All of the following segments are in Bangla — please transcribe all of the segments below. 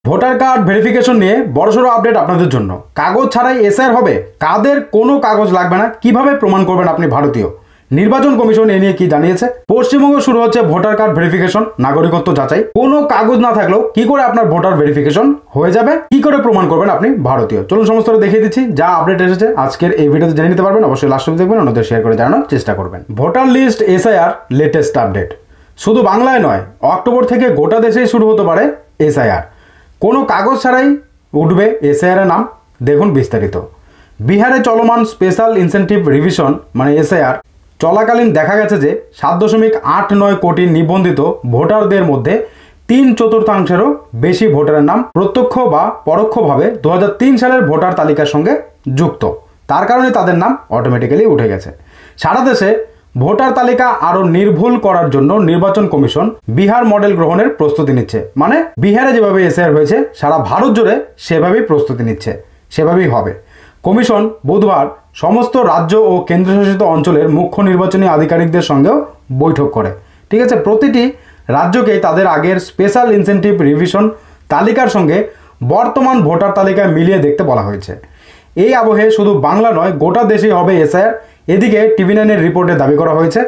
ভোটার কার্ড ভেরিফিকেশন নিয়ে বড়সড় আপডেট আপনাদের জন্য। কাগজ ছাড়াই এসআইআর হবে, কাদের কোনো কাগজ লাগবে না, কিভাবে প্রমাণ করবেন আপনি ভারতীয়। নির্বাচন কমিশন এ নিয়ে কি জানিয়েছে। পশ্চিমবঙ্গে শুরু হচ্ছে ভোটার কার্ড ভেরিফিকেশন, নাগরিকত্ব যাচাই। কোনো কাগজ না থাকলেও কি করে আপনার ভোটার ভেরিফিকেশন হয়ে যাবে, কি করে প্রমাণ করবেন আপনি ভারতীয়। চলুন সমস্ত দেখিয়ে দিচ্ছি, যা আপডেট এসেছে আজকের এই ভিডিওতে জেনে নিতে পারবেন। অবশ্যই লাস্ট অবধি দেখবেন, অন্যদের শেয়ার করে জানানোর চেষ্টা করবেন। Voter list SIR latest update. শুধু বাংলায় নয়, অক্টোবর থেকে গোটা দেশেই শুরু হতে পারে এসআইআর। কোনো কাগজ ছাড়াই উঠবে এসআইআর এর নাম। দেখুন বিস্তারিত। বিহারে চলমান স্পেশাল ইনসেন্টিভ রিভিশন মানে এসআইআর চলাকালীন দেখা গেছে যে 7.89 কোটি নিবন্ধিত ভোটারদের মধ্যে 3/4 বেশি ভোটারের নাম প্রত্যক্ষ বা পরোক্ষভাবে 2003 সালের ভোটার তালিকার সঙ্গে যুক্ত। তার কারণে তাদের নাম অটোমেটিক্যালি উঠে গেছে। সারা দেশে ভোটার তালিকা আরো নির্ভুল করার জন্য নির্বাচন কমিশন বিহার মডেল গ্রহণের প্রস্তুতি নিচ্ছে। মানে বিহারে যেভাবে এসআইআর হয়েছে সারা ভারত জুড়ে সেভাবেই প্রস্তুতি নিচ্ছে, সেভাবেই হবে। কমিশন বুধবার সমস্ত রাজ্য ও কেন্দ্রশাসিত অঞ্চলের মুখ্য নির্বাচনী আধিকারিকদের সঙ্গেও বৈঠক করে। ঠিক আছে, প্রতিটি রাজ্যকে তাদের আগের স্পেশাল ইনসেন্টিভ রিভিশন তালিকার সঙ্গে বর্তমান ভোটার তালিকায় মিলিয়ে দেখতে বলা হয়েছে। এই আবহে শুধু বাংলা নয়, গোটা দেশেই হবে এসআইআর। এদিকে টিভি9 রিপোর্টে দাবি করা হয়েছে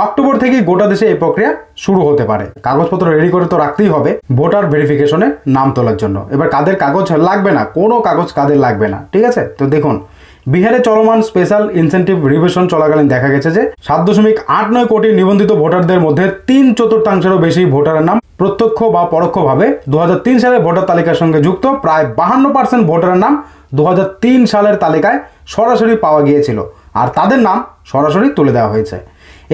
অক্টোবর থেকেই গোটা দেশে এই প্রক্রিয়া শুরু হতে পারে। কাগজপত্র রেডি করে তো রাখতেই হবে ভোটার ভেরিফিকেশনে নাম তোলার জন্য। এবার কাদের কাগজ লাগবে না, কোনো কাগজ কাদের লাগবে না, ঠিক আছে। তো দেখুন, বিহারে চলমান স্পেশাল ইনসেন্টিভ রিভিশন চলাকালীন দেখা গেছে যে 7.89 কোটি নিবন্ধিত ভোটারদের মধ্যে 3/4 বেশি ভোটারের নাম প্রত্যক্ষ বা পরোক্ষভাবে 2003 সালের ভোটার তালিকার সঙ্গে যুক্ত। প্রায় 52% ভোটারের নাম 2003 সালের তালিকায় সরাসরি পাওয়া গিয়েছিল, আর তাদের নাম সরাসরি তুলে দেওয়া হয়েছে।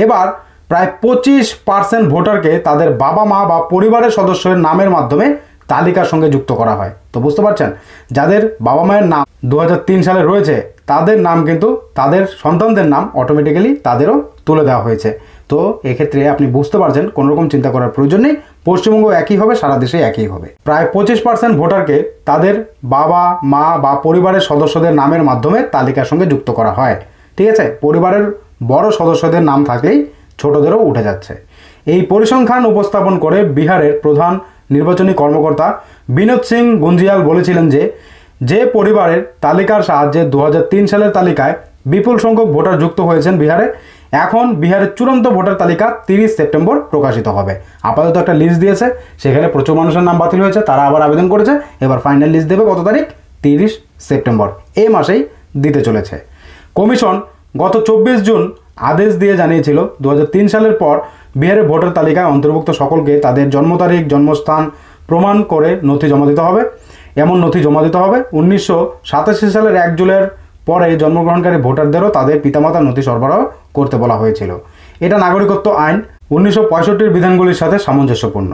এবার প্রায় 25% ভোটারকে তাদের বাবা মা বা পরিবারের সদস্যের নামের মাধ্যমে তালিকার সঙ্গে যুক্ত করা হয়। তো বুঝতে পারছেন, যাদের বাবা মায়ের নাম 2003 সালে রয়েছে তাদের নাম কিন্তু তাদের সন্তানদের নাম অটোমেটিক্যালি তাদেরও তুলে দেওয়া হয়েছে। তো এক্ষেত্রে আপনি বুঝতে পারছেন কোনো রকম চিন্তা করার প্রয়োজন নেই। পশ্চিমবঙ্গ একই হবে, সারা দেশে একই হবে। প্রায় 25% ভোটারকে তাদের বাবা মা বা পরিবারের সদস্যদের নামের মাধ্যমে তালিকার সঙ্গে যুক্ত করা হয়। ঠিক আছে, পরিবারের বড় সদস্যদের নাম থাকলেই ছোটদেরও উঠে যাচ্ছে। এই পরিসংখ্যান উপস্থাপন করে বিহারের প্রধান নির্বাচনী কর্মকর্তা বিনোদ সিং গুঞ্জিয়াল বলেছিলেন যে পরিবারের তালিকার সাহায্যে 2003 সালের তালিকায় বিপুল সংখ্যক ভোটার যুক্ত হয়েছেন বিহারে, এখন বিহারের চূড়ান্ত ভোটার তালিকা 30 সেপ্টেম্বর প্রকাশিত হবে। আপাতত একটা লিস্ট দিয়েছে, সেখানে প্রচুর মানুষের নাম বাতিল হয়েছে, তারা আবার আবেদন করেছে। এবার ফাইনাল লিস্ট দেবে কত তারিখ? 30 সেপ্টেম্বর, এই মাসেই দিতে চলেছে। কমিশন গত 24 জুন আদেশ দিয়ে জানিয়েছিল 2003 সালের পর বিহারের ভোটার তালিকায় অন্তর্ভুক্ত সকলকে তাদের জন্ম তারিখ, জন্মস্থান প্রমাণ করে নথি জমা দিতে হবে। এমন নথি জমা দিতে হবে। 1987 সালের 1 জুলাইয়ের পরে জন্মগ্রহণকারী ভোটারদেরও তাদের পিতামাতার নথি সরবরাহ করতে বলা হয়েছিল। এটা নাগরিকত্ব আইন 1965 বিধানগুলির সাথে সামঞ্জস্যপূর্ণ।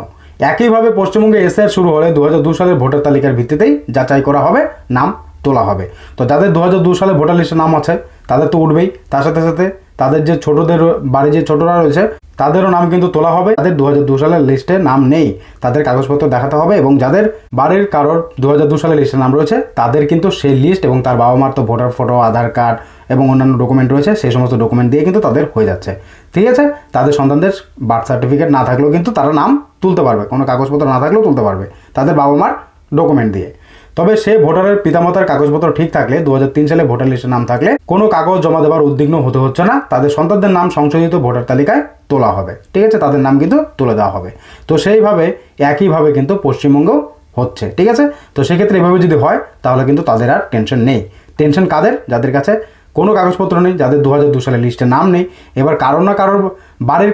একইভাবে পশ্চিমবঙ্গে এসআইআর শুরু হলে 2002 সালের ভোটার তালিকার ভিত্তিতেই যাচাই করা হবে, নাম তোলা হবে। তো যাদের 2002 সালে ভোটার লিস্টে নাম আছে তাদের তো উঠবেই, তার সাথে সাথে তাদের যে ছোটদের বাড়ি যে ছোটরা রয়েছে তাদেরও নাম কিন্তু তোলা হবে। যাদের 2002 সালের লিস্টে নাম নেই তাদের কাগজপত্র দেখাতে হবে, এবং যাদের বাড়ির কারোর 2002 সালের লিস্টে নাম রয়েছে তাদের কিন্তু সেই লিস্ট এবং তার বাবা মার তো ভোটার ফটো, আধার কার্ড এবং অন্যান্য ডকুমেন্ট রয়েছে, সেই সমস্ত ডকুমেন্ট দিয়ে কিন্তু তাদের হয়ে যাচ্ছে। ঠিক আছে, তাদের সন্তানদের বার্থ সার্টিফিকেট না থাকলেও কিন্তু তারা নাম তুলতে পারবে, কোনো কাগজপত্র না থাকলেও তুলতে পারবে তাদের বাবা মার ডকুমেন্ট দিয়ে। তবে সে ভোটারের পিতামাতার কাগজপত্র ঠিক থাকলে, 2003 সালে ভোটার লিস্টে নাম থাকলে কোনো কাগজ জমা দেওয়ার উদ্বিগ্ন হতে হচ্ছে না। তাদের সন্তানদের নাম সংশোধিত ভোটার তালিকায় তোলা হবে। ঠিক আছে, তাদের নাম কিন্তু তুলে দেওয়া হবে। তো সেইভাবে একইভাবে কিন্তু পশ্চিমবঙ্গেও হচ্ছে। ঠিক আছে, তো সেক্ষেত্রে এভাবে যদি হয় তাহলে কিন্তু তাদের আর টেনশন নেই। টেনশন কাদের? যাদের কাছে কোনো কাগজপত্র নেই, যাদের 2002 সালের লিস্টে নাম নেই। এবার কারোর না কারোর বাড়ির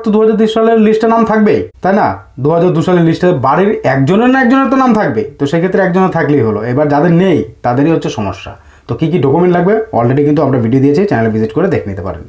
তো 2003 সালের লিস্টে নাম থাকবেই, তাই না? 2002 সালের লিস্টে বাড়ির একজনের না একজনের তো নাম থাকবে। তো সেক্ষেত্রে একজনের থাকলেই হলো। এবার যাদের নেই তাদেরই হচ্ছে সমস্যা। তো কী কী ডকুমেন্ট লাগবে অলরেডি কিন্তু আমরা ভিডিও দিয়েছি, চ্যানেলে ভিজিট করে দেখে নিতে পারেন।